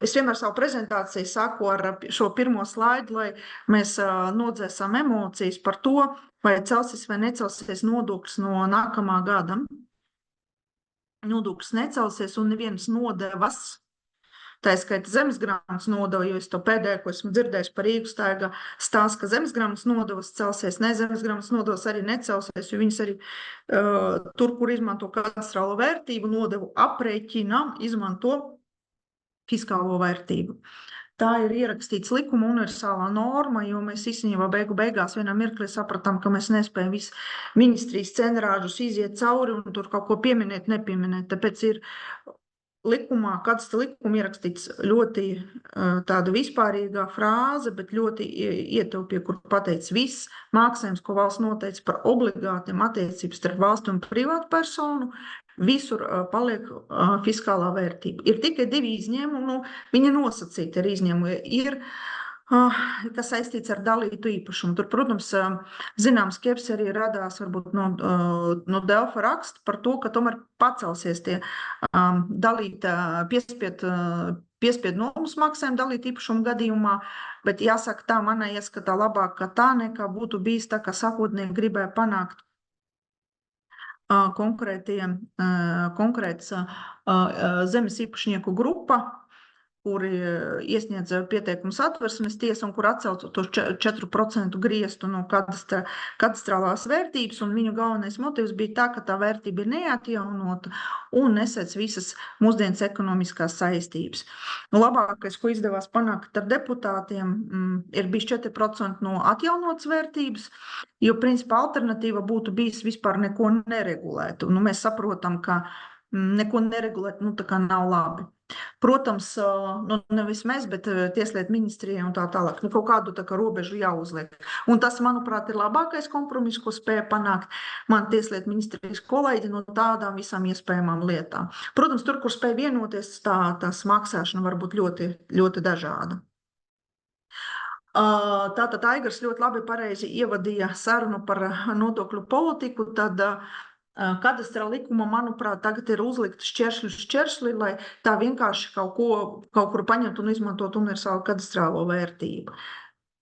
Es vienmēr savu prezentāciju saku ar šo pirmo slaidu, lai mēs nodzēsam emocijas par to, vai celsies vai necelsies nodoklis no nākamā gada. Nodoklis necelsies un nevienas nodevas, tā skaita zemesgrāmatas nodeva, jo es to pēdējo, ko esmu dzirdējis par Rīgas taiga stāsts, ka zemesgrāmatas nodevas celsies, ne zemesgrāmatas nodevas arī necelsies, jo viņas arī tur, kur izmanto katastrālo vērtību, nodevu aprēķina, izmanto fiskālo vērtību. Tā ir ierakstīts likuma universālā norma, jo mēs īstenībā beigās vienā mirklī sapratām, ka mēs nespējam visu ministrijas cenrāžus iziet cauri un tur kaut ko pieminēt, nepieminēt. Tāpēc ir likumā, kadastra likuma ierakstīts ļoti tāda vispārīgā frāze, bet ļoti ietilpja, kur pateic viss maksājums, ko valsts noteica par obligātiem attiecības starp valsti un privātu personu, visur paliek fiskālā vērtība. Ir tikai 2 izņēmumi, viņa nosacīti ar izņēmumu, ir, kas saistīts ar dalītu īpašumu. Tur, protams, zināms, skepsis arī radās varbūt no Delfa raksta par to, ka tomēr pacelsies tie piespiedu nomas maksājumi dalīt īpašumu gadījumā, bet jāsaka tā, manai ieskatā labāk, ka tā nekā būtu bijis tā, ka sākotnēji gribēja panākt konkrēts zemes īpašnieku grupa, kuri iesniedz pieteikumus Satversmes tiesa un kur atcelt to 4% griestu no kadastrālās vērtības, un viņu galvenais motivs bija tā, ka tā vērtība ir neatjaunota un nesēc visas mūsdienas ekonomiskās saistības. Labākais, ko izdevās panākt ar deputātiem, ir bijis 4% no atjaunotas vērtības, jo principā alternatīva būtu bijis vispār neko neregulēt. Mēs saprotam, ka neko neregulēt, tā kā nav labi. Protams, nevis mēs, bet Tieslietu ministrijai un tā tālāk, kaut kādu tā kā robežu jāuzliek. Un tas, manuprāt, ir labākais kompromiss, ko spēja panākt man Tieslietu ministrijas kolēģi no tādām visām iespējamām lietām. Protams, tur, kur spēja vienoties, tās maksāšana var būt ļoti, ļoti dažāda. Tātad Aigars ļoti labi pareizi ievadīja sarunu par nodokļu politiku, tad kadastra likuma, manuprāt, tagad ir uzlikta šķēršļi, lai tā vienkārši kaut kur paņemt un izmantot universālu kadastrālo vērtību.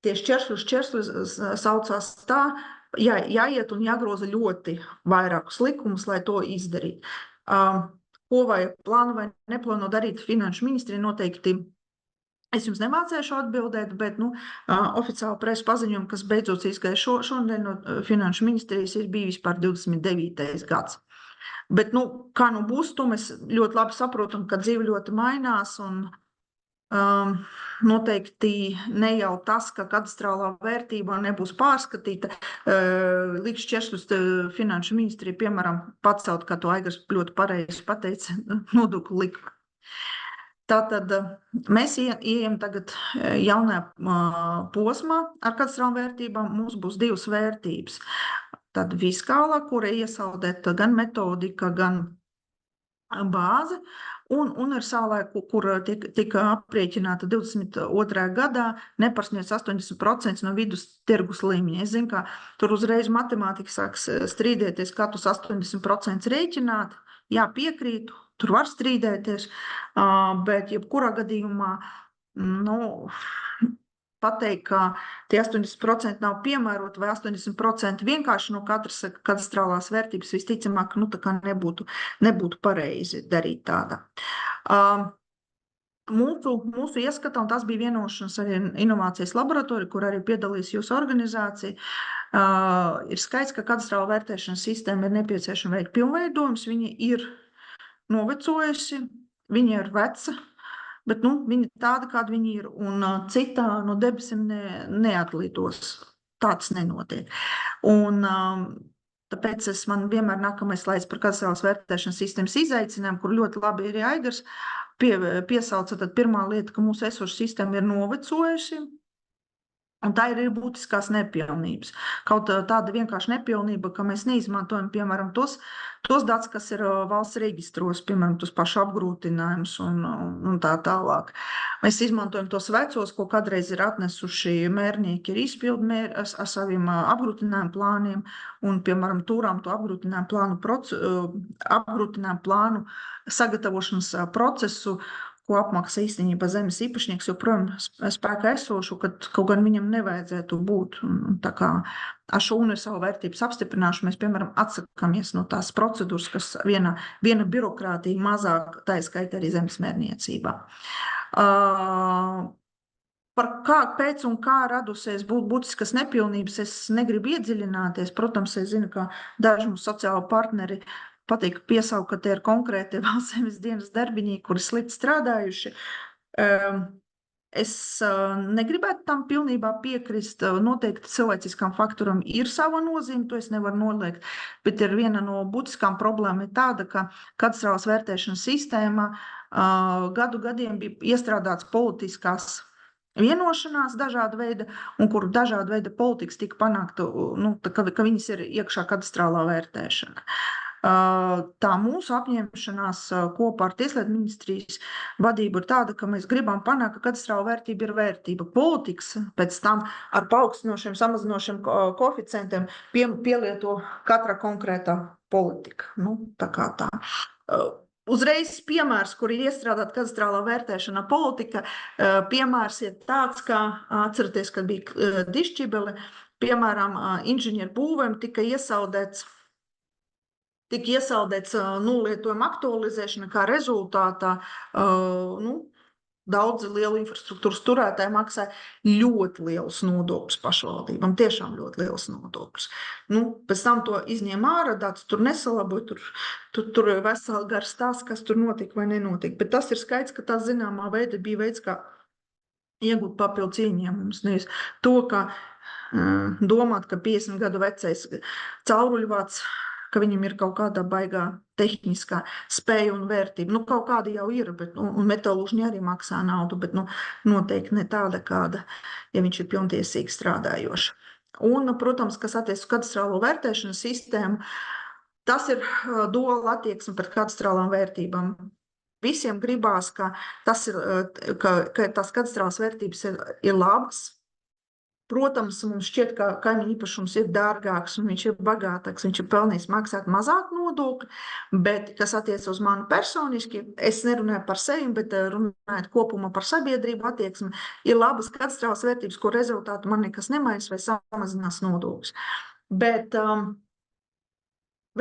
Tie šķēršļi saucās tā, jāiet un jāgroza ļoti vairākus likumus, lai to izdarītu. Ko vai plāno vai neplāno darīt Finanšu ministrija noteikti. Es jums nemācēšu atbildēt, bet oficiāli presa paziņojumu, kas beidzot izgāja šodien no Finanšu ministrijas, bija vispār 29. gads. Bet, kā būs, to mēs ļoti labi saprotam, ka dzīve ļoti mainās un noteikti ne jau tas, ka kadastrālā vērtība nebūs pārskatīta, liks šķēršļus Finanšu ministrija, piemēram, pacelt, kā to Aigars ļoti pareizi pateica, nodokļu likumu. Tātad mēs ieejam tagad jaunajā posmā ar kadastrālām vērtībām. Mums būs 2 vērtības. Tad fiskālā, kura iesaldēta gan metodika, gan bāze, un universālā, kur tika aprēķināta 22. gadā, nepārsniedz 80% no vidus tirgus līmeņa. Es zinu, ka tur uzreiz matemātika sāks strīdēties, kā tos 80% rēķināt. Jā, piekrītu, tur var strīdēties, bet jebkurā gadījumā pateikt, ka tie 80% nav piemēroti vai 80% vienkārši no katras kadastrālās vērtības visticamāk, tā kā nebūtu pareizi darīt tāda. Mūsu ieskatā, un tas bija vienošanas arī inovācijas laboratorija, kur arī piedalīs jūsu organizācija, ir skaidrs, ka kadastrāla vērtēšanas sistēma ir nepieciešama veikt pilnveidojums, viņa ir novecojusi, viņa ir veca, bet viņa tāda, kāda viņa ir, un citā no debesīm neatlītos. Tāds nenotiek. Un tāpēc man vienmēr nākamais slaids par kadastrālas vērtēšanas sistēmas izaicinājumu, kur ļoti labi ir Aigars piesauca, tad pirmā lieta, ka mūsu esoša sistēma ir novecojusi, un tā ir būtiskās nepilnības. Kaut tāda vienkārši nepilnība, ka mēs neizmantojam, piemēram, tos datus, kas ir valsts reģistros, piemēram, tos pašu apgrūtinājumus un tā tālāk. Mēs izmantojam tos vecos, ko kādreiz ir atnesuši mērnieki ar izpildmēri, ar saviem apgrūtinājumu plāniem, un, piemēram, turām to apgrūtinājumu plānu sagatavošanas procesu, ko apmaksā īstenībā zemes īpašnieks, joprojām spēkā esošu, kaut gan viņam nevajadzētu būt. Un tā kā ar šo universālu vērtības apstiprināšanu mēs, piemēram, atsakāmies no tās procedūras, kas viena birokrātija mazāk, tā skaitā arī zemes mērniecībā. Par pēc un kā radusies būtiskas nepilnības, es negribu iedziļināties. Protams, es zinu, ka daži mūsu sociāli partneri patīk piesaukt, ka tie ir konkrēti valsts zemes dienas darbiņi, kuri slikti strādājuši. Es negribētu tam pilnībā piekrist. Noteikti cilvēciskam faktoram ir sava nozīme, to es nevaru noliegt, bet ir viena no būtiskām problēmām ir tāda, ka katastrālas vērtēšanas sistēma gadu gadiem bija iestrādāts politiskās vienošanās dažāda veida, un kur dažāda veida politikas tika panākta, ka viņas ir iekšā katastrālā vērtēšana. Tā mūsu apņemšanās kopā ar Tieslietu ministrijas vadību ir tāda, ka mēs gribam panākt, ka katastrāla vērtība ir vērtība. Politikas pēc tam ar paaugstinošiem, samazinošiem koeficientiem pielieto katra konkrētā politika. Tā kā tā. Uzreiz piemērs, kur ir iestrādāta katastrālā vērtēšana politika, piemērs ir tāds, kā atceraties, kad bija Dišķibele, piemēram, inženieru būvēm tika iesaldēts nulietojuma aktualizēšana, kā rezultātā daudzi lieli infrastruktūras turētāji maksā ļoti lielus nodokļus pašvaldībām, tiešām ļoti lielus nodokļus. Pēc tam to izņēma ārā, tur nesalaboja, tur ir vesela gara stāsts, kas tur notika vai nenotika. Bet tas ir skaidrs, ka tas zināmā veida bija veids, kā iegūt papildus ieņēmumus. Nevis to, ka domāt, ka 50 gadu vecais cauruļvāds, ka viņam ir kaut kāda baigā tehniskā spēja un vērtība. Kaut kāda jau ir, bet, un metālužņi arī maksā naudu, bet noteikti ne tāda, kāda, ja viņš ir pilntiesīgi strādājošs. Un, protams, kas attiecas uz katastrālo vērtēšanas sistēmu, tas ir duāla attieksme pret katastrālām vērtībām. Visiem gribās, ka tās katastrālās vērtības ir labas. Protams, mums šķiet, ka kaimiņu īpašums ir dārgāks un viņš ir bagātāks, viņš ir pelnījis maksāt mazāk nodokļu, bet, kas attiec uz mani personiski, es nerunāju par sevi, bet runājot kopumā par sabiedrību attieksmi, ir labas katastrālas vērtības, ko rezultātu man nekas nemaiņas vai samazinās nodokļus. Bet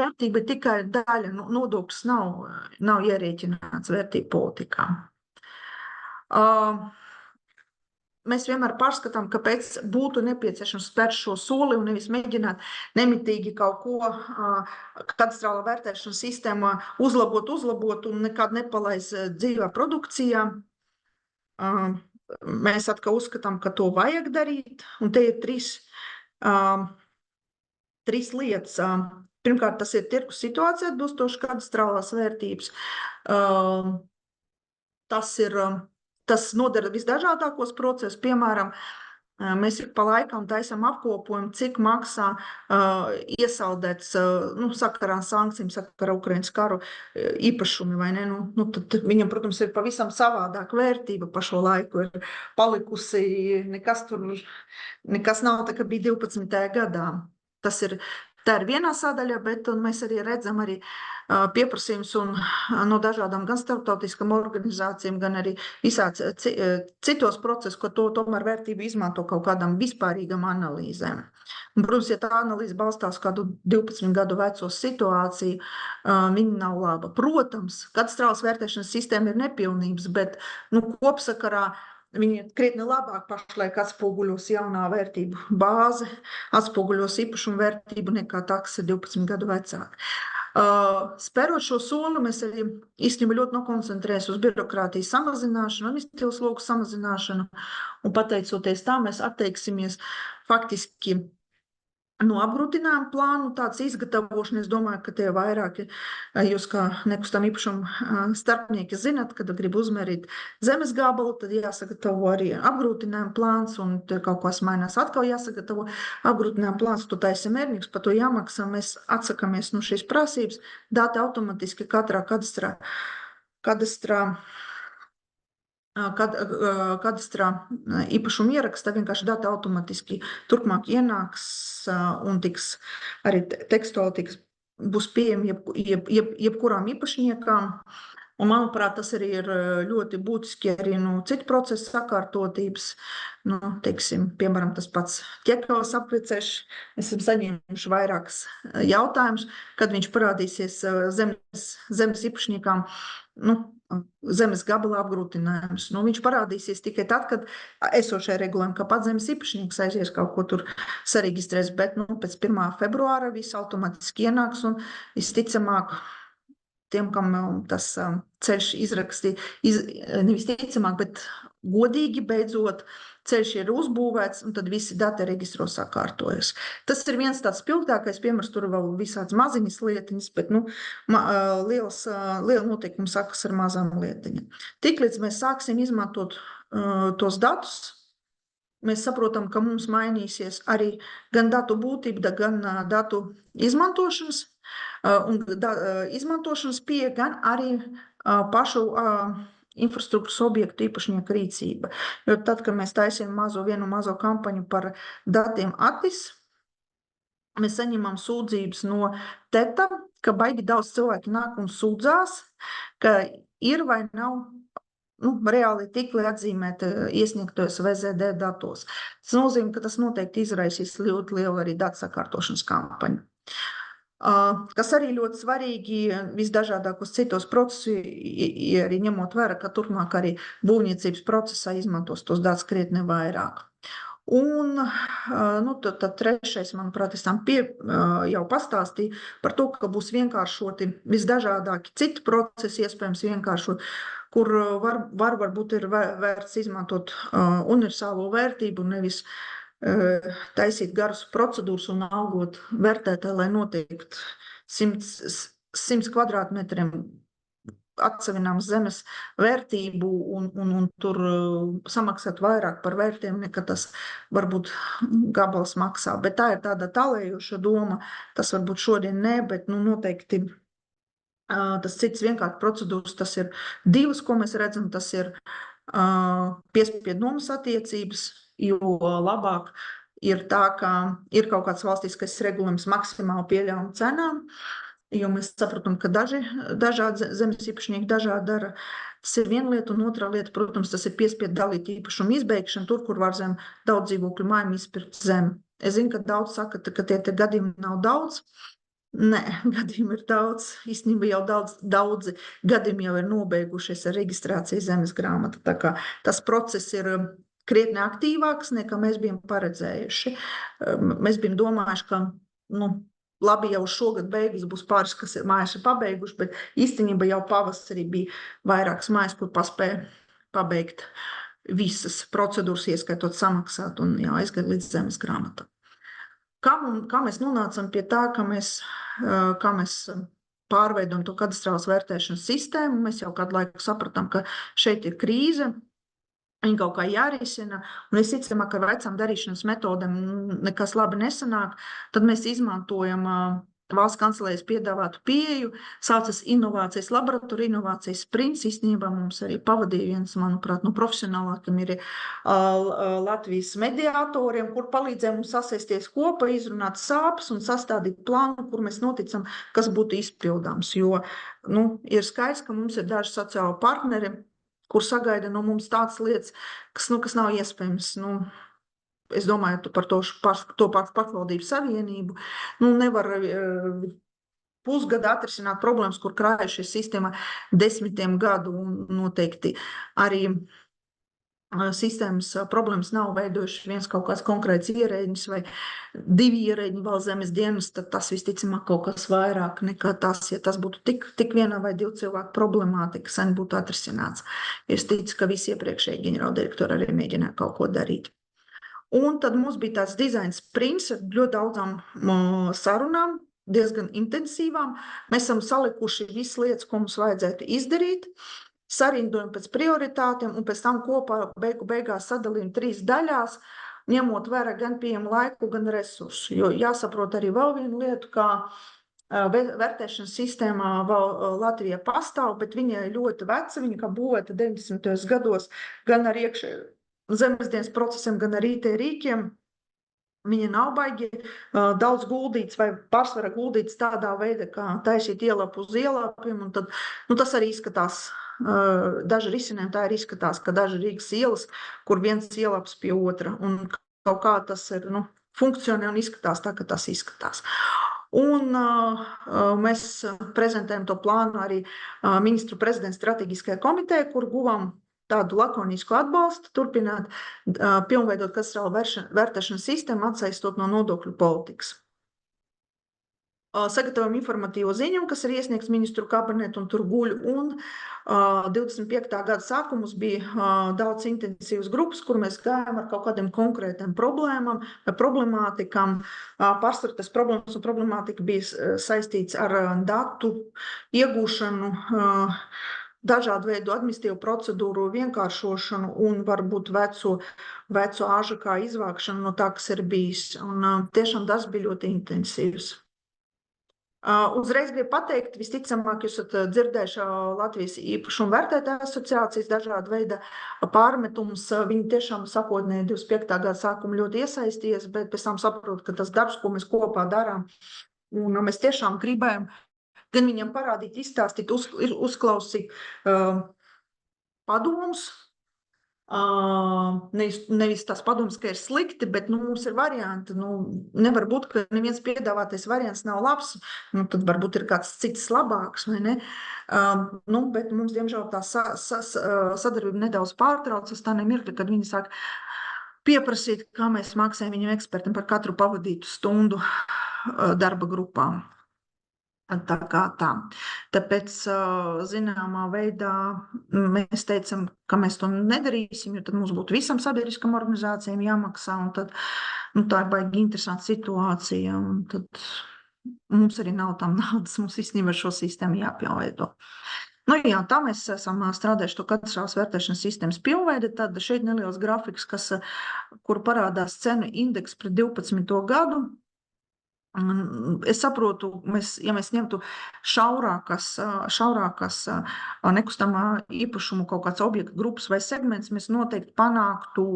vērtība ir tikai daļa, nodokļus nav ierēķināts vērtību politikā. Mēs vienmēr pārskatām, kāpēc būtu nepieciešams spērt šo soli un nevis mēģināt nemitīgi kaut ko katastrālā vērtēšanas sistēmā uzlabot un nekad nepalaist dzīvā produkcijā. Mēs atkal uzskatām, ka to vajag darīt, un te ir trīs lietas. Pirmkārt, tas ir tirgus situācija atbilstoši katastrālās vērtības. Tas nodara visdažādākos procesus, piemēram, mēs ik pa laikam taisam apkopojumu, cik maksā iesaldēts sakarā ar sankcijām, sakarā ar Ukrainas karu īpašumi, vai ne? Tad viņam, protams, ir pavisam savādāka vērtība pa šo laiku ir palikusi, nekas nav tā, ka bija 12. gadā. Tā ir vienā sadaļā, bet mēs arī redzam arī pieprasījums no dažādām gan starptautiskām organizācijām, gan arī visāds citos procesos, ko to tomēr vērtību izmanto kaut kādām vispārīgām analīzēm. Protams, ja tā analīze balstās kādu 12 gadu veco situāciju, viņa nav laba. Protams, katastrālas vērtēšanas sistēma ir nepilnības, bet kopsakarā viņi krietni labāk pašlaik atspoguļos jaunā vērtību bāze, atspoguļos īpašumu vērtību nekā tā, kas ir 12 gadu vecāka. Spērot šo soli, mēs arī īstenībā ļoti nokoncentrējamies uz birokrātijas samazināšanu, administratīvas slogu samazināšanu, un pateicoties tā, mēs atteiksimies faktiski no apgrūtinājuma plānu tāds izgatavošana. Es domāju, ka tie vairāki jūs kā nekustam īpašumu starpnieki zinat, kad grib uzmērīt zemes gabalu, tad jāsagatavo arī apgrūtinājuma plāns, un kaut kas mainās, atkal jāsagatavo apgrūtinājuma plāns, tu taisi mērnīgs, par to jāmaksā. Mēs atsakamies no šīs prasības, dati automatiski katrā kadastrā īpašumu ierakstā, vienkārši dati automatiski turpmāk ienāks un arī tekstuāli būs pieejami jebkurām īpašniekām. Un, manuprāt, tas arī ir ļoti būtiski arī citu procesu sakārtotības. Teiksim, piemēram, tas pats ķekavas apvecēš. Esam saņēmuši vairākas jautājumus, kad viņš parādīsies zemes īpašniekām, zemes gabala apgrūtinājums. Viņš parādīsies tikai tad, kad esošajā regulējumā, ka pats zemes īpašnieks aizies kaut ko tur sareģistrēs, bet pēc 1. februāra viss automātiski ienāks un visticamāk tiem, kam tas ceļš nevis ticamāk, bet godīgi beidzot ceļš ir uzbūvēts, un tad visi dati reģistros sakārtojas. Tas ir viens tāds spilgtākais piemērs, tur vēl visāds maziņas lietiņas, bet liela noteikuma sakas ar mazām lietiņām. Tiklīdz mēs sāksim izmantot tos datus, mēs saprotam, ka mums mainīsies arī gan datu būtība, gan datu izmantošanas pieeja, gan arī pašu infrastruktūras objektu īpašnieku rīcība. Jo tad, kad mēs taisījām vienu mazo kampaņu par datiem ATIS, mēs saņemam sūdzības no TETA, ka baigi daudz cilvēki nāk un sūdzās, ka ir vai nav reāli tikli atzīmēta iesniegtos VZD datos. Tas nozīmē, ka tas noteikti izraisīs ļoti lielu arī datu sakārtošanas kampaņu. Kas arī ļoti svarīgi visdažādākos citos procesus, arī ņemot vērā, ka turpmāk arī būvniecības procesā izmantos tos datus krietni vairāk. Un tad trešais, manuprāt, es tam jau pastāstīju par to, ka būs vienkāršoti visdažādāki citi procesi, iespējams vienkāršot, kur varbūt ir vērts izmantot universālo vērtību, nevis taisīt garus procedūras un algot vērtētāju, lai noteikti 100 kvadrātmetriem atsevināmas zemes vērtību un tur samaksāt vairāk par vērtējumu, nekā tas varbūt gabals maksā. Bet tā ir tāda tālējoša doma, tas varbūt šodien ne, bet noteikti tas cits vienkārši procedūras, tas ir divas, ko mēs redzam, tas ir piespiedu nomas attiecības, jo labāk ir tā, ka ir kaut kāds valstiskais regulējums maksimāli pieļaujumu cenām, jo mēs saprotam, ka dažādi zemes īpašnieki dažādi dara. Tas ir viena lieta, un otrā lieta, protams, tas ir piespiedu dalīt īpašumu izbeigšana, tur, kur var zem daudz dzīvokļu mājām izpirkt zemi. Es zinu, ka daudz saka, ka tie gadījumi nav daudz. Nē, gadījumi ir daudz. Īstenībā jau daudzi gadījumi jau ir nobeigušies ar reģistrāciju zemes grāmatu. Tā kā tas process ir krietni aktīvāks, nekā mēs bijām paredzējuši. Mēs bijām domājuši, ka labi jau šogad beigas būs pāris, kas mājas ir pabeiguši, bet īstenībā jau pavasarī bija vairākas mājas, kur paspēja pabeigt visas procedūras, ieskaitot samaksāt un aizgāt līdz zemes grāmatam. Kā mēs nonācam pie tā, ka mēs pārveidojam to kadastrālas vērtēšanas sistēmu? Mēs jau kādu laiku sapratām, ka šeit ir krīze, viņi kaut kā jārisina, un visticamāk, ka ar vecām darīšanas metodēm nekas labi nesanāk, tad mēs izmantojam valsts kancelējas piedāvātu pieeju, saucas inovācijas laboratorija, inovācijas sprints. Īstenībā mums arī pavadīja viens, manuprāt, profesionālākam ir Latvijas mediātoriem, kur palīdzēja mums sasēsties kopā, izrunāt sāpes un sastādīt plānu, kur mēs noticam, kas būtu izpildāms. Jo ir skaidrs, ka mums ir daži sociāli partneri, kur sagaida no mums tādas lietas, kas nav iespējams. Es domāju par to pašvaldību savienību. Nevar pusgadu atrisināt problēmas, kur krājušies sistēma 10 gadu, un noteikti arī sistēmas problēmas nav veidojuši viens kaut kāds konkrēts ierēģis vai 2 ierēģi valsts zemes dienas, tad tas visticamāk kaut kas vairāk nekā tas, ja tas būtu tik viena vai 2 cilvēku problemātika, sen būtu atrisināts. Es ticu, ka visi iepriekšēji ģenerāldirektori arī mēģināja kaut ko darīt. Un tad mums bija tāds dizaina sprints ar ļoti daudzām sarunām, diezgan intensīvām. Mēs esam salikuši visas lietas, ko mums vajadzētu izdarīt, sarindojam pēc prioritātiem un pēc tam kopā beigās sadalījam 3 daļās, ņemot vērā gan pieejamu laiku, gan resursu. Jo jāsaprot arī vēl vienu lietu, kā vērtēšanas sistēmā Latvijā pastāv, bet viņa ir ļoti veca, viņa kā būvēta 90. gados, gan ar zemesdienas procesiem, gan ar IT rīkiem. Viņa nav baigi daudz guldīts vai pārsvarā guldīts tādā veidā, kā taisīt ielapu uz ielapiem, un tad, tas arī izskatās, daži risinājumi tā arī izskatās, ka daži Rīgas ielas, kur viens ielaps pie otra, un kaut kā tas ir, funkcionē un izskatās tā, ka tas izskatās. Un mēs prezentējam to plānu arī ministru prezidenta strateģiskajai komitejai, kur guvām tādu lakonisku atbalstu, turpināt pilnveidot katastrālu vērtēšanas sistēmu, atsaistot no nodokļu politikas. Sagatavojam informatīvo ziņumu, kas ir iesniegts ministru kabinetu un tur guļ, un 25. gada sākumus bija daudz intensīvas grupas, kur mēs gājām ar kaut kādiem konkrētiem problēmām vai problemātikām. Pārsvarā tas problēmas un problemātika bija saistīts ar datu iegūšanu, dažādu veidu administratīvu procedūru vienkāršošanu un varbūt veco āžu kā izvākšanu no tā, kas ir bijis. Un tiešām tas bija ļoti intensīvs. Uzreiz gribu pateikt, visticamāk, jūs esat dzirdējuši Latvijas īpašumu vērtētāju asociācijas dažādu veidu pārmetumus. Viņi tiešām sakotnēji 25. gada sākumu ļoti iesaisties, bet pēc tam saprotu, ka tas darbs, ko mēs kopā darām, un mēs tiešām gribējam gan viņam parādīt, izstāstīt, uzklausīt padomus. Nevis tās padomas, ka ir slikti, bet mums ir varianti. Nevar būt, ka neviens piedāvātais variants nav labs, tad varbūt ir kāds cits labāks, vai ne? Bet mums, diemžēl, tā sadarbība nedaudz pārtraucas tā nemirkli, kad viņi sāk pieprasīt, kā mēs maksājam viņam ekspertiem par katru pavadītu stundu darba grupām. Tā kā tā. Tāpēc, zināmā veidā, mēs teicam, ka mēs to nedarīsim, jo tad mums būtu visam sabiedriskam organizācijām jāmaksā, un tad tā ir baigi interesanta situācija, un tad mums arī nav tam naudas, mums īstenībā šo sistēmu jāpilnveido. Jā, tā mēs esam strādājuši to katastrālas vērtēšanas sistēmas pilnveidi, tad šeit neliels grafiks, kur parādās cenu indeks pret 12. gadu. Es saprotu, ja mēs ņemtu šaurākas nekustamā īpašumu kaut kāds objektu grupas vai segments, mēs noteikti panāktu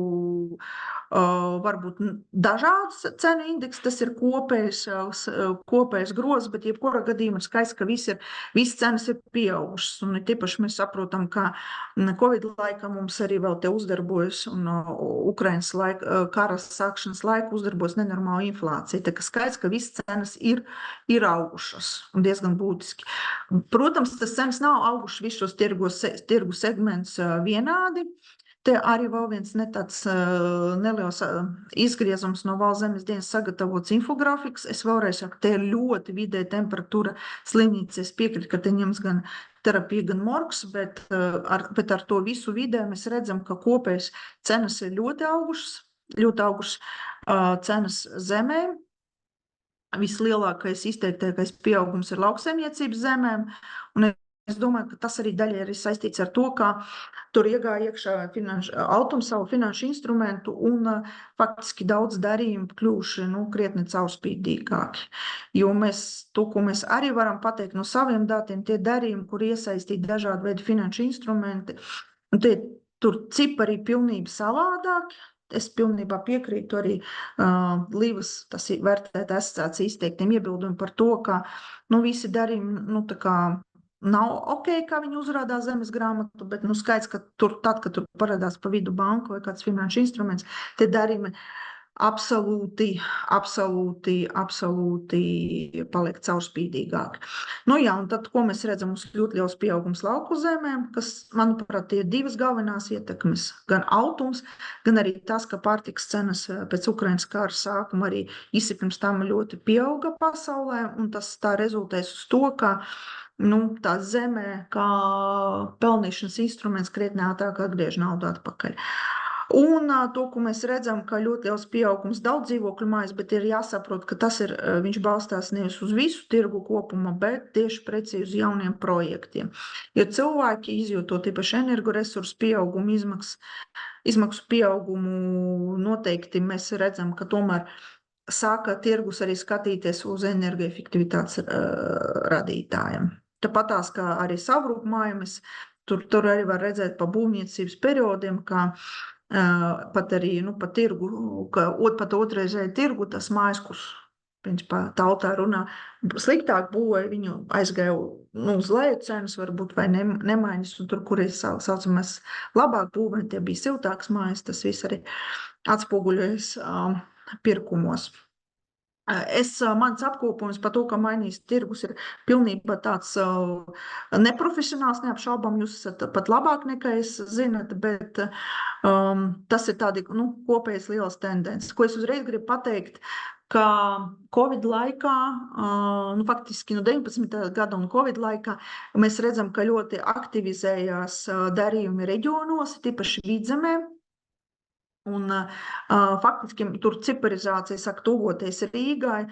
varbūt dažādas cenu indeks, tas ir kopējs grozs, bet jebkurā gadījumā skaidrs, ka visas cenas ir pieaugušas. Un tiepaši mēs saprotam, ka Covid laika mums arī vēl te uzdarbojas un Ukrainas kara sākšanas laika uzdarbojas nenormāla inflācija. Tā kā skaidrs, ka visas cenas ir augušas un diezgan būtiski. Protams, tas cenas nav augušas visus šos tirgu segmentus vienādi. Te arī vēl viens tāds neliels izgriezums no Valsts zemes dienas sagatavots infografiks. Es vēlreiz saku, te ir ļoti vidēja temperatūra slimnīca. Es piekrītu, ka te ņems gan terapija, gan morgs, bet ar to visu vidē mēs redzam, ka kopējas cenas ir ļoti augušas cenas zemē. Vislielākais izteiktākais pieaugums ir lauksaimniecības zemēm, un es domāju, ka tas arī daļai ir saistīts ar to, ka tur iegāja iekšā Altums savu finanšu instrumentu un faktiski daudz darījumu kļuvuši krietni caurspīdīgāki. Jo ko mēs arī varam pateikt no saviem datiem, tie darījumi, kur iesaistīti dažādi veidi finanšu instrumenti, un tur cipari pilnīgi savādāki. Es pilnībā piekrītu arī Līvas, tas ir vērtētā asociācija izteiktiem iebildumi par to, ka visi darījumi tā kā nav ok, kā viņi uzrādās zemes grāmatu, bet skaidrs, ka tad, kad tur parādās pa vidu banka vai kāds finanšu instruments, tie darījumi absolūti paliek caurspīdīgāki. Un tad, ko mēs redzam, mums ļoti liels pieaugums lauku zemēm, kas, manuprāt, ir divas galvenās ietekmes, gan Altums, gan arī tas, ka pārtikas cenas pēc Ukrainas kara sākuma arī pirms tam ļoti pieauga pasaulē, un tas tā rezultēs uz to, ka tā zemē kā pelnīšanas instruments krietni ātrāk atgriež naudu atpakaļ. Un to, ko mēs redzam, ka ļoti liels pieaugums daudz dzīvokļu mājas, bet ir jāsaprot, ka viņš balstās nevis uz visu tirgu kopumā, bet tieši precīzi uz jauniem projektiem. Jo cilvēki izjūtot īpaši energoresursu pieaugumu, izmaksu pieaugumu, noteikti mēs redzam, ka tomēr sāka tirgus arī skatīties uz energoefektivitātes radītājiem. Tāpat tās, kā arī savrūpmājumus, Tur arī var redzēt pa būvniecības periodiem, ka pat arī pa tirgu, pat otrreizēju tirgu tas mājas, kurš principā tautā runā sliktāk būvēja, viņu aizgāja uz leju cenas varbūt vai nemaiņas, un tur, kur ir saucamais labāk būvēja, tie bija siltāks mājas, tas viss arī atspoguļojas pirkumos. Mans apkopojums par to, ka mainīs tirgus, ir pilnībā tāds neprofesionāls, neapšaubām, jūs esat pat labāk nekā es zinat, bet tas ir tādi kopējas lielas tendences. Ko es uzreiz gribu pateikt, ka Covid laikā, faktiski no 19. gada un Covid laikā, mēs redzam, ka ļoti aktivizējās darījumi reģionos, tīpaši Vidzemē. Un faktiski tur ciparizācija saka tuvoties Rīgai,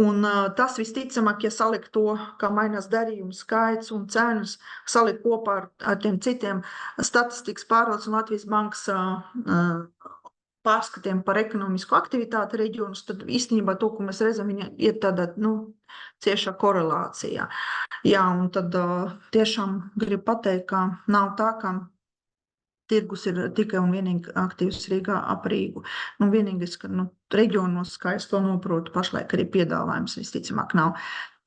un tas visticamāk, ja salikt to, kā mainās darījumu skaits un cenas, salikt kopā ar tiem citiem statistikas pārvaldes un Latvijas bankas pārskatiem par ekonomisko aktivitāti reģionus, tad īstenībā to, ko mēs redzam, viņa ir tādā, ciešā korelācijā. Jā, un tad tiešām gribu pateikt, ka nav tā, ka tirgus ir tikai un vienīgi aktīvs Rīgā ap Rīgu. Vienīgais, ka reģionos, kā es to noprotu, pašlaik arī piedāvājums visticamāk nav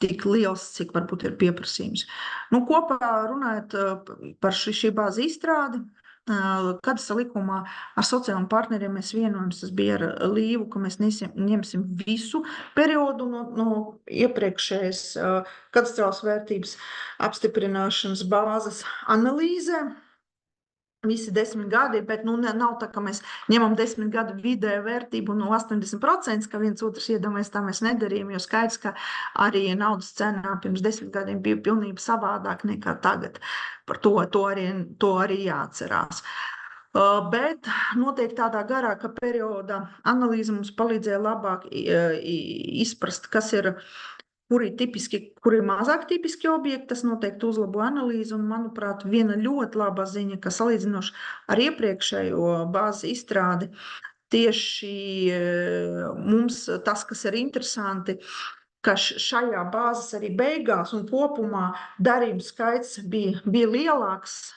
tik liels, cik varbūt ir pieprasījums. Kopā runājot par šī bāzi izstrādi, kad salikumā ar sociālajiem partneriem mēs vienojamies, tas bija ar Līvu, ka mēs ņemsim visu periodu no iepriekšējas katastrālas vērtības apstiprināšanas bāzes analīzē. Visi 10 gadi, bet nav tā, ka mēs ņemam 10 gadu vidēju vērtību no 80%, ka viens otrs iedomājas, tā mēs nedarījām, jo skaidrs, ka arī naudas cenā pirms 10 gadiem bija pilnīgi savādāk nekā tagad. Par to arī jāatcerās. Bet noteikti tādā garāka perioda analīze mums palīdzēja labāk izprast, kas ir kur ir mazāk tipiski objekti, tas noteikti uzlabo analīzi, un, manuprāt, viena ļoti laba ziņa, ka salīdzinoši ar iepriekšējo bāzi izstrādi, tieši mums tas, kas ir interesanti, ka šajā bāzes arī beigās un kopumā darījuma skaits bija lielāks,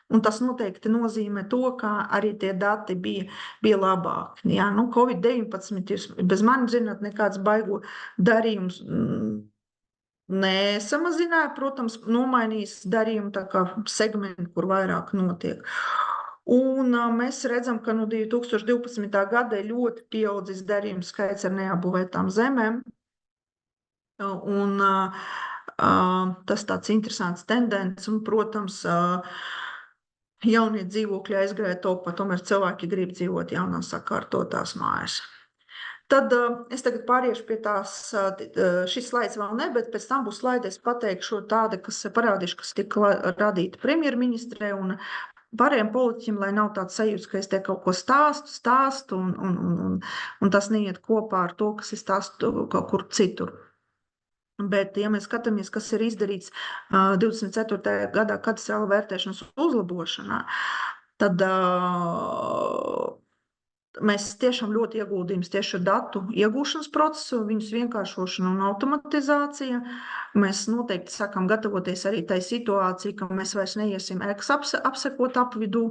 un tas noteikti nozīmē to, ka arī tie dati bija labāki. Jā, Covid-19, jūs bez mani zināt, nekāds baigo darījums nesamazināja, protams, nomainīs darījumu tā kā segmentu, kur vairāk notiek. Un mēs redzam, ka no 2012. gada ļoti pieaudzis darījumu skaits ar neapbūvētām zemēm. Un tas tāds interesants tendence, un, protams, jaunie dzīvokļi aizgāja topā, tomēr cilvēki grib dzīvot jaunās sakārtotās mājas. Tad es tagad pāriešu pie šis slaids vēl ne, bet pēc tam būs slaidi, es pateikšu tāda, kas parādīšu, kas tika radīta premjerministrē un pārējiem politiķiem, lai nav tāds sajūts, ka es te kaut ko stāstu un tas neiet kopā ar to, kas es stāstu kaut kur citur. Bet, ja mēs skatāmies, kas ir izdarīts 24. gadā katastrāla vērtēšanas uzlabošanā, tad mēs tiešām ļoti ieguldījums tieši datu iegūšanas procesu, viņus vienkāršošanu un automatizāciju. Mēs noteikti sākam gatavoties arī tai situācijai, ka mēs vairs neiesim ēkas apsekot apvidū,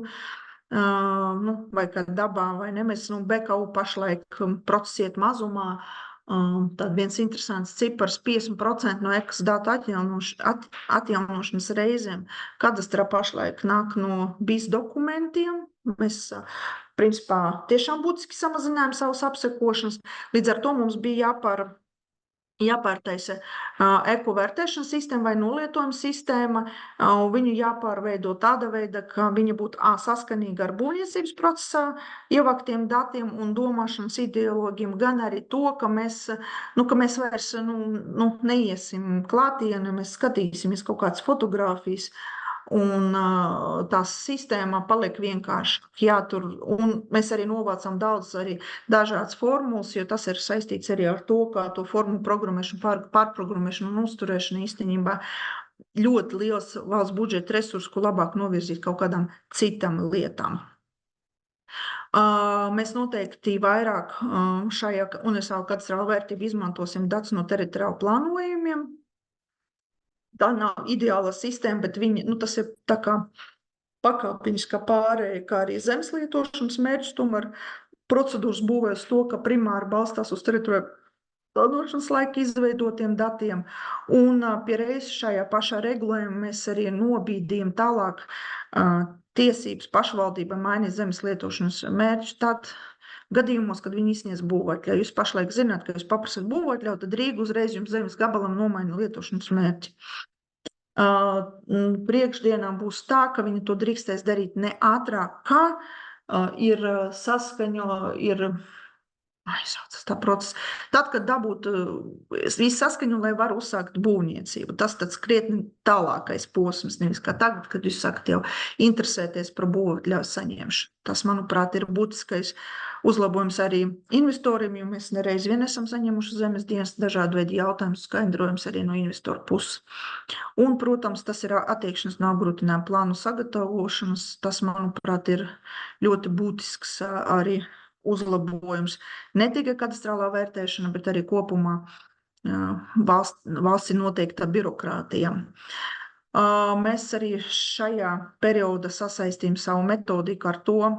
vai kā dabā, vai ne. Mēs BKU pašlaik procesi iet mazumā. Tad viens interesants cipars 50% no ēkas datu atjaunošanas reizēm kadastrā pašlaik nāk no BIS dokumentiem. Mēs principā tiešām būtiski samazinājām savus apsekošanas. Līdz ar to mums bija jāpārtaisa ekovērtēšanas sistēma vai nolietojuma sistēma, un viņu jāpārveido tāda veida, ka viņa būtu saskanīga ar būvniecības procesā ievāktiem datiem un domāšanas ideologiem, gan arī to, ka mēs vairs neiesim klātienē, mēs skatīsimies kaut kādas fotogrāfijas, un tā sistēma paliek vienkārši. Un mēs arī novācam daudz arī dažādas formulas, jo tas ir saistīts arī ar to, kā to formulu programmēšanu, pārprogrammēšanu un uzturēšanu īstenībā ļoti liels valsts budžeta resursu, ko labāk novirzīt kaut kādām citām lietām. Mēs noteikti vairāk šajā universāla katastrāla vērtību izmantosim datus no teritoriāla plānojumiem. Tā nav ideāla sistēma, bet tas ir tā kā pakāpeniskā pārēja, kā arī zemes lietošanas mērķus, tomēr procedūras būvēs to, ka primāri balstās uz teritoriju plānošanas laika izveidotiem datiem, un pie reizes šajā pašā regulējumā mēs arī nobīdījām tālāk tiesības pašvaldībai mainīt zemes lietošanas mērķus tad gadījumos, kad viņi izsniedz būvotļauju. Jūs pašlaik zināt, ka jūs paprasat būvotļauju, tad Rīga uzreiz jums zemes gabalam nomaina lietošanas mērķi. Priekšdienām būs tā, ka viņi to drīkstēs darīt ne ātrāk, kā ir saskaņo, ir aizsaucas tā procesa. Tad, kad dabūt visu saskaņu, lai var uzsākt būvniecību, tas tāds krietni tālākais posms, nevis kā tagad, kad jūs sakat jau interesēties par būvotļauju saņemšanu. Tas, manuprāt, ir būtiskais uzlabojums arī investoriem, jo mēs nereiz vien esam saņemuši zemes dienas dažādu veidu jautājumus, skaidrojums arī no investoru puses. Un, protams, tas ir attiekšanas no apgrūtinājumu plānu sagatavošanas. Tas, manuprāt, ir ļoti būtisks arī uzlabojums. Ne tikai kadastrālā vērtēšana, bet arī kopumā valsts ir noteikta birokrātija. Mēs arī šajā periodā sasaistījām savu metodiku ar to,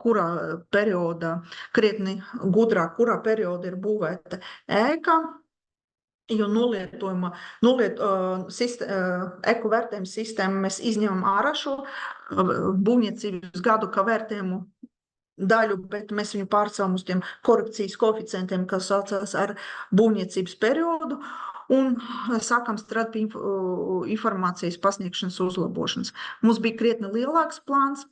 kurā periodā, krietni gudrāk, kurā periodā ir būvēta ēka, jo eku vērtējumu sistēmu mēs izņemam ārā šo būvniecības gadu, kā vērtējumu daļu, bet mēs viņu pārcēlam uz tiem korekcijas koeficientiem, kas saucās ar būvniecības periodu, un sākam strādāt pie informācijas pasniegšanas uzlabošanas. Mums bija krietni lielāks plāns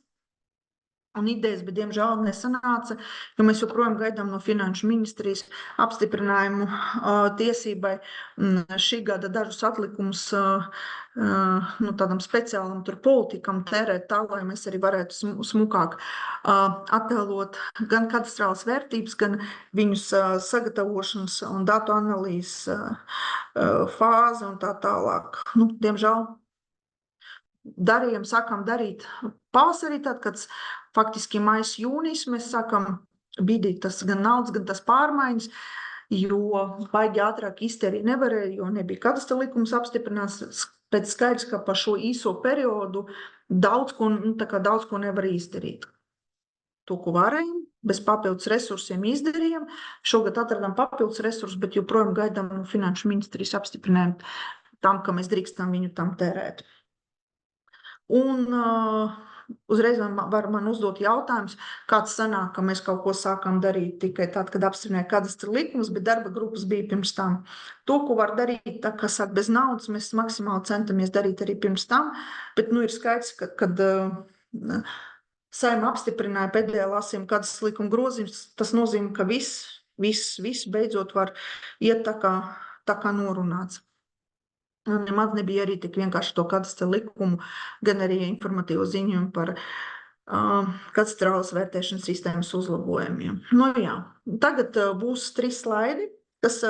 un idejas, bet diemžēl nesanāca, jo mēs joprojām gaidām no Finanšu ministrijas apstiprinājumu tiesībai šī gada dažus atlikumus tādam speciālam politikam tērēt tā, lai mēs arī varētu smukāk attēlot gan kadastrālas vērtības, gan viņus sagatavošanas un datu analīzes fāzi un tā tālāk. Diemžēl sākam darīt pavasarī, tad, kad faktiski maijs, jūnijas mēs sākam bīdīt tas gan naudas, gan tas pārmaiņas, jo baigi ātrāk izterīt nevarēja, jo nebija kadastra likums apstiprināts, pēc skaidrs, ka par šo īso periodu daudz ko nevar izdarīt. To, ko varējām, bez papildus resursiem izdarījām. Šogad atradām papildus resursus, bet joprojām gaidām no Finanšu ministrijas apstiprinājumu tam, ka mēs drīkstam viņu tam tērēt. Un uzreiz var man uzdot jautājums, kāds sanāk, ka mēs kaut ko sākam darīt tikai tad, kad apstiprināja kadastra likums, bet darba grupas bija pirms tam. To, ko var darīt, tā kā sāk bez naudas, mēs maksimāli centamies darīt arī pirms tam, bet ir skaidrs, kad Saeima apstiprināja pēdējā lasījuma kadastra likuma grozījums, tas nozīmē, ka viss beidzot var iet tā kā norunāts. Nemaz nebija arī tik vienkārši to kadastra likumu, gan arī informatīvo ziņojumu par kadastrālas vērtēšanas sistēmas uzlabojumiem. Tagad būs 3 slaidi, kas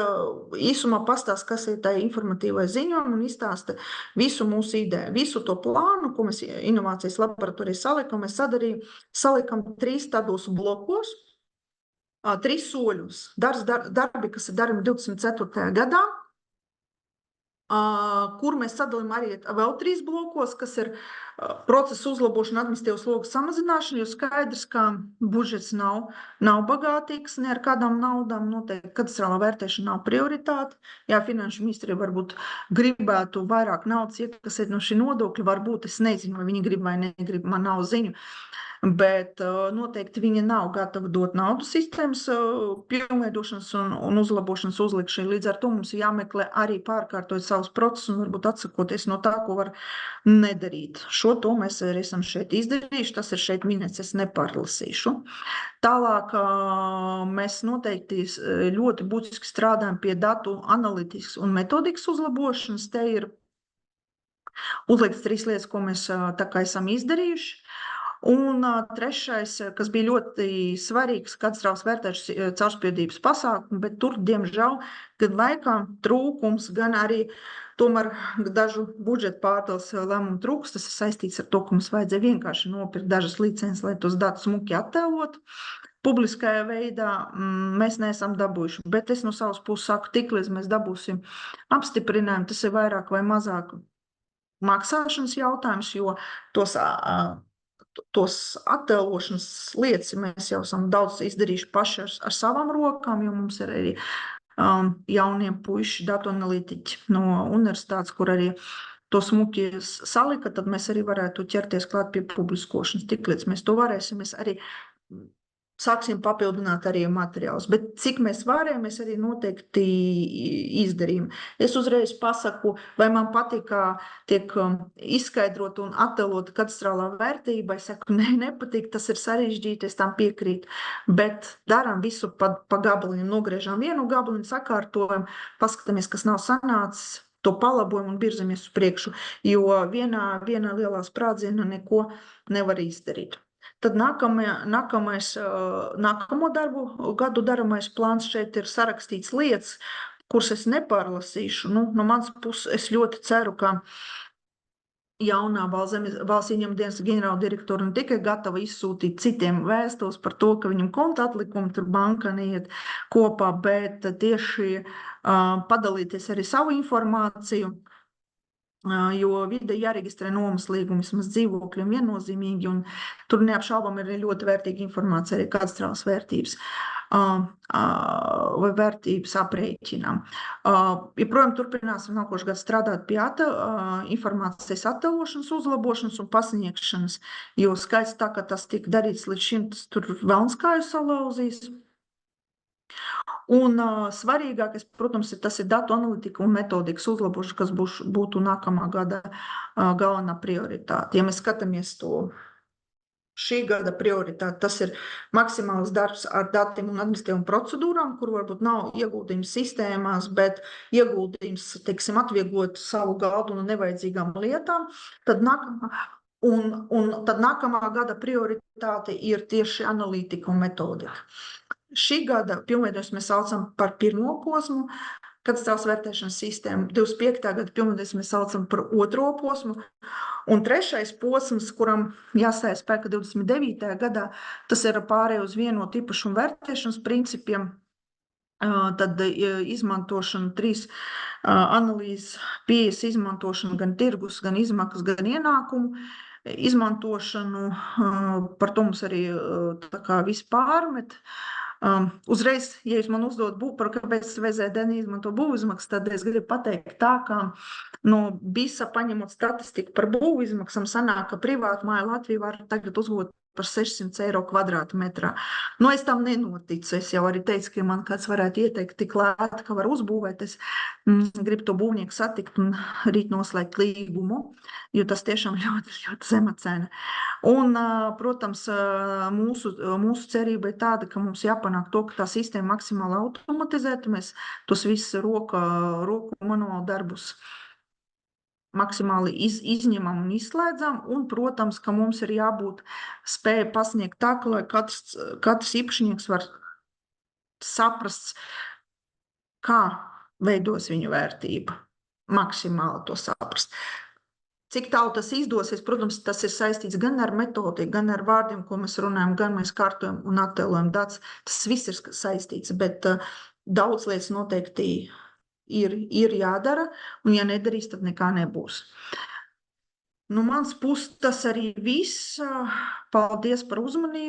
īsumā pastāsta, kas ir tā informatīvai ziņojumi un izstāsta visu mūsu ideju. Visu to plānu, ko mēs inovācijas laboratorijas salikam, mēs salikam 3 tādos blokos, 3 soļus. Darbi, kas ir darami 24. gadā, kur mēs sadalām arī vēl 3 blokos, kas ir procesa uzlabošana, administratīvas slogas samazināšana, jo skaidrs, ka budžets nav bagātīgs, ne ar kādām naudām, noteikti kadastrālā vērtēšana nav prioritāte. Jā, Finanšu ministrija varbūt gribētu vairāk naudas iekasēt no šī nodokļa, varbūt es nezinu, vai viņi grib vai negrib, man nav ziņu. Bet noteikti viņa nav gatava dot naudu sistēmas pilnveidošanas un uzlabošanas uzlikšanai. Līdz ar to mums jāmeklē arī pārkārtot savus procesus un varbūt atsakoties no tā, ko var nedarīt. To mēs arī esam šeit izdarījuši, tas ir šeit minēts, es nepārlasīšu. Tālāk mēs noteikti ļoti būtiski strādājam pie datu analītikas un metodikas uzlabošanas. Te ir uzlikts 3 lietas, ko mēs tā kā esam izdarījuši. Un 3, kas bija ļoti svarīgs, kadastrālas vērtēšanas caurspīdības pasākumi, bet tur, diemžēl, gan laikā trūkums, gan arī tomēr dažu budžeta pārdales lēmumu trūks. Tas ir saistīts ar to, ka mums vajadzēja vienkārši nopirkt dažas licences, lai tos datus smuki attēlotu. Publiskajā veidā mēs neesam dabūjuši, bet es no savas puses saku, tik līdz mēs dabūsim apstiprinājumu, tas ir vairāk vai mazāk maksāšanas jautājums, jo tos attēlošanas lietas mēs jau esam daudz izdarījuši paši ar savām rokām, jo mums ir arī jaunie puiši, datu analītiķi no universitātes, kur arī to smuki salika, tad mēs arī varētu ķerties klāt pie publiskošanas. Tik līdz mēs to varēsim, mēs arī sāksim papildināt arī materiālus. Bet cik mēs varējām, mēs arī noteikti izdarījām. Es uzreiz pasaku, vai man patīk, kā tiek izskaidrot un attēlot katastrālā vērtība. Es saku, nepatīk, tas ir sarežģīti, es tam piekrītu. Bet darām visu pa gabaliņiem, nogriežam vienu gabaliņu, sakārtojam, paskatāmies, kas nav sanācis, to palabojam un virzamies uz priekšu, jo vienā lielā sprādzienā neko nevar izdarīt. Tad nākamo gadu daramais plāns šeit ir sarakstīts lietas, kuras es nepārlasīšu. No manas puses es ļoti ceru, ka jaunā valsts ieņēmuma dienesta ģenerāla direktora ne tikai gatava izsūtīt citiem vēstules par to, ka viņam konta atlikumi tur bankā neiet kopā, bet tieši padalīties arī savu informāciju, jo vide jāreģistrē nomas līgumi vismaz dzīvokļiem viennozīmīgi, un tur neapšaubām ir ļoti vērtīga informācija arī katastrālas vērtības vai vērtības aprēķinām. Joprojām turpināsim nākošais gads strādāt pie informācijas attēlošanas, uzlabošanas un pasniegšanas, jo skaits tā, ka tas tika darīts līdz šim, tas tur velnskāju salauzīs. Un svarīgākais, protams, tas ir datu analītika un metodikas uzlabošana, kas būtu nākamā gada galvenā prioritāte. Ja mēs skatāmies to šī gada prioritāte, tas ir maksimāls darbs ar datiem un administratīvām procedūrām, kur varbūt nav ieguldījums sistēmās, bet ieguldījums, teiksim, atvieglot savu galdu no nevajadzīgām lietām. Tad nākamā gada prioritāte ir tieši analītika un metodika. Šī gada pilnveidojumus mēs saucam par pirmo posmu, katastrālas vērtēšanas sistēmu. 25. gada pilnveidojumus mēs saucam par otro posmu. Un trešais posms, kuram jāstājas spēkā 29. gadā, tas ir pārēj uz vienotu īpašumu vērtēšanas principiem. Tad izmantošana 3 analīzes pieejas izmantošana gan tirgus, gan izmaksas, gan ienākumu izmantošanu. Par to mums arī tā kā viss pārmet. Uzreiz, ja jūs man uzdod par kāpēc VZD neizmanto būvizmaksas, tad es gribu pateikt tā, ka no BISA paņemot statistiku par būvizmaksām sanāk, ka privātu māju Latviju var tagad uzbūvēt par 600 eiro kvadrātmetrā. Es tam nenoticu. Es jau arī teicu, ka man kāds varētu ieteikt tik lēti, ka var uzbūvēt. Es gribu to būvnieku satikt un rīt noslēgt līgumu, jo tas tiešām ļoti, ļoti zema cena. Un, protams, mūsu cerība ir tāda, ka mums jāpanāk to, ka tā sistēma maksimāli automatizēta. Mēs tos visus roku manuālu darbus maksimāli izņemam un izslēdzam, un, protams, ka mums ir jābūt spēja pasniegt tā, ka lai katrs īpašnieks var saprast, kā veidos viņu vērtība, maksimāli to saprast. Cik tālu tas izdosies, protams, tas ir saistīts gan ar metodiku, gan ar vārdiem, ko mēs runājam, gan mēs kārtojam un attēlojam datus. Tas viss ir saistīts, bet daudz lietas noteikti ir jādara, un ja nedarīs, tad nekā nebūs. No mans puses tas arī viss. Paldies par uzmanību.